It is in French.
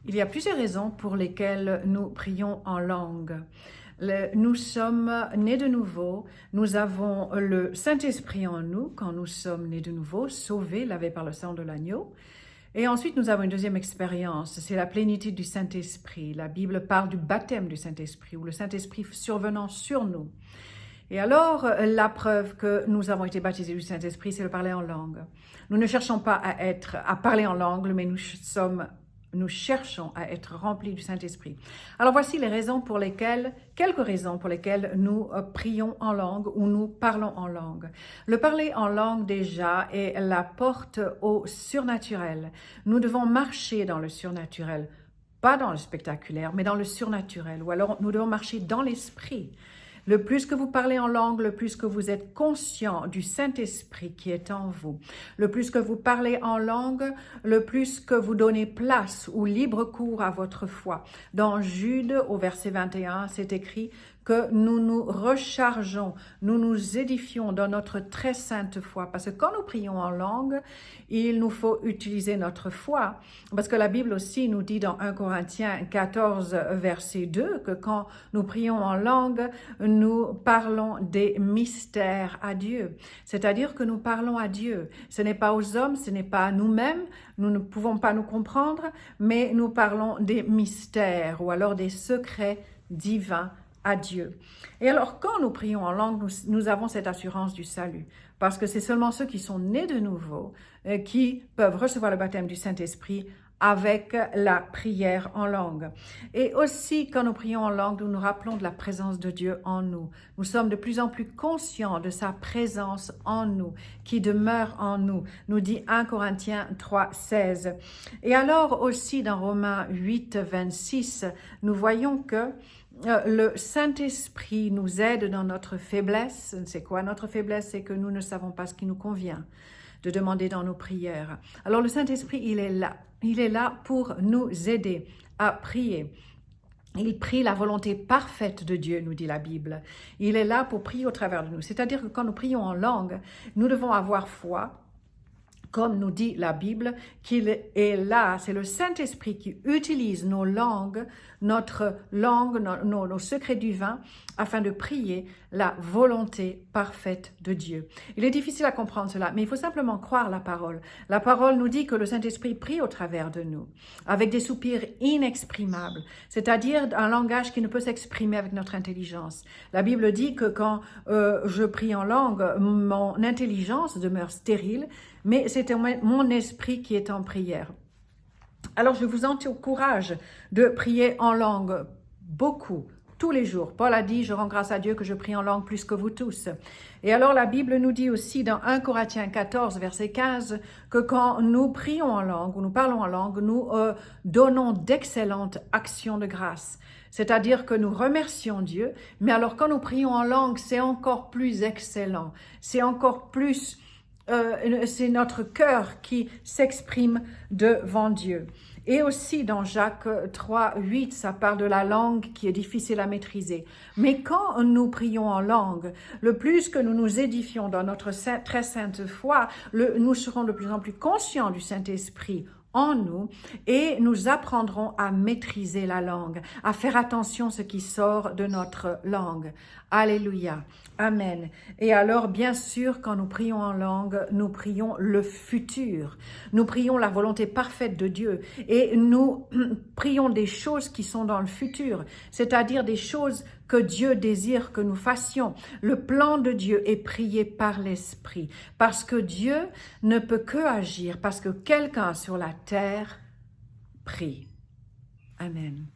Il y a plusieurs raisons pour lesquelles nous prions en langue. Nous sommes nés de nouveau, nous avons le Saint-Esprit en nous quand nous sommes nés de nouveau, sauvés, lavés par le sang de l'agneau. Et ensuite, nous avons une deuxième expérience, c'est la plénitude du Saint-Esprit. La Bible parle du baptême du Saint-Esprit, ou le Saint-Esprit survenant sur nous. Et alors, la preuve que nous avons été baptisés du Saint-Esprit, c'est de parler en langue. Nous ne cherchons pas à parler en langue, mais nous cherchons à être remplis du Saint-Esprit. Alors voici quelques raisons pour lesquelles nous prions en langue ou nous parlons en langue. Le parler en langue déjà est la porte au surnaturel. Nous devons marcher dans le surnaturel, pas dans le spectaculaire, mais dans le surnaturel, ou alors nous devons marcher dans l'esprit. Le plus que vous parlez en langue, le plus que vous êtes conscient du Saint-Esprit qui est en vous. Le plus que vous parlez en langue, le plus que vous donnez place ou libre cours à votre foi. Dans Jude, au verset 21, c'est écrit que nous nous rechargeons, nous nous édifions dans notre très sainte foi. Parce que quand nous prions en langue, il nous faut utiliser notre foi. Parce que la Bible aussi nous dit dans 1 Corinthiens 14, verset 2, que quand nous prions en langue, nous parlons des mystères à Dieu. C'est-à-dire que nous parlons à Dieu. Ce n'est pas aux hommes, ce n'est pas à nous-mêmes, nous ne pouvons pas nous comprendre, mais nous parlons des mystères ou alors des secrets divins à Dieu. Et alors, quand nous prions en langue, nous avons cette assurance du salut, parce que c'est seulement ceux qui sont nés de nouveau qui peuvent recevoir le baptême du Saint-Esprit avec la prière en langue. Et aussi, quand nous prions en langue, nous nous rappelons de la présence de Dieu en nous. Nous sommes de plus en plus conscients de sa présence en nous, qui demeure en nous, nous dit 1 Corinthiens 3, 16. Et alors aussi, dans Romains 8, 26, nous voyons que le Saint-Esprit nous aide dans notre faiblesse. C'est quoi notre faiblesse? C'est que nous ne savons pas ce qui nous convient de demander dans nos prières. Alors le Saint-Esprit, il est là. Il est là pour nous aider à prier. Il prie la volonté parfaite de Dieu, nous dit la Bible. Il est là pour prier au travers de nous. C'est-à-dire que quand nous prions en langue, nous devons avoir foi, comme nous dit la Bible, qu'il est là, c'est le Saint-Esprit qui utilise nos langues, notre langue, nos secrets divins, afin de prier la volonté parfaite de Dieu. Il est difficile à comprendre cela, mais il faut simplement croire la parole. La parole nous dit que le Saint-Esprit prie au travers de nous, avec des soupirs inexprimables, c'est-à-dire un langage qui ne peut s'exprimer avec notre intelligence. La Bible dit que quand je prie en langue, mon intelligence demeure stérile, mais c'est mon esprit qui est en prière. Alors, je vous encourage de prier en langue beaucoup, tous les jours. Paul a dit, je rends grâce à Dieu que je prie en langue plus que vous tous. Et alors, la Bible nous dit aussi dans 1 Corinthiens 14, verset 15, que quand nous prions en langue ou nous parlons en langue, nous donnons d'excellentes actions de grâce. C'est-à-dire que nous remercions Dieu, mais alors quand nous prions en langue, c'est encore plus excellent, c'est encore plus... c'est notre cœur qui s'exprime devant Dieu. Et aussi dans Jacques 3, 8, ça parle de la langue qui est difficile à maîtriser. Mais quand nous prions en langue, le plus que nous nous édifions dans notre très sainte foi, nous serons de plus en plus conscients du Saint-Esprit en nous et nous apprendrons à maîtriser la langue, à faire attention à ce qui sort de notre langue. Alléluia. Amen. Et alors, bien sûr, quand nous prions en langue, nous prions le futur. Nous prions la volonté parfaite de Dieu et nous prions des choses qui sont dans le futur, c'est-à-dire des choses que Dieu désire que nous fassions. Le plan de Dieu est prié par l'Esprit, parce que Dieu ne peut que agir, parce que quelqu'un sur la terre prie. Amen.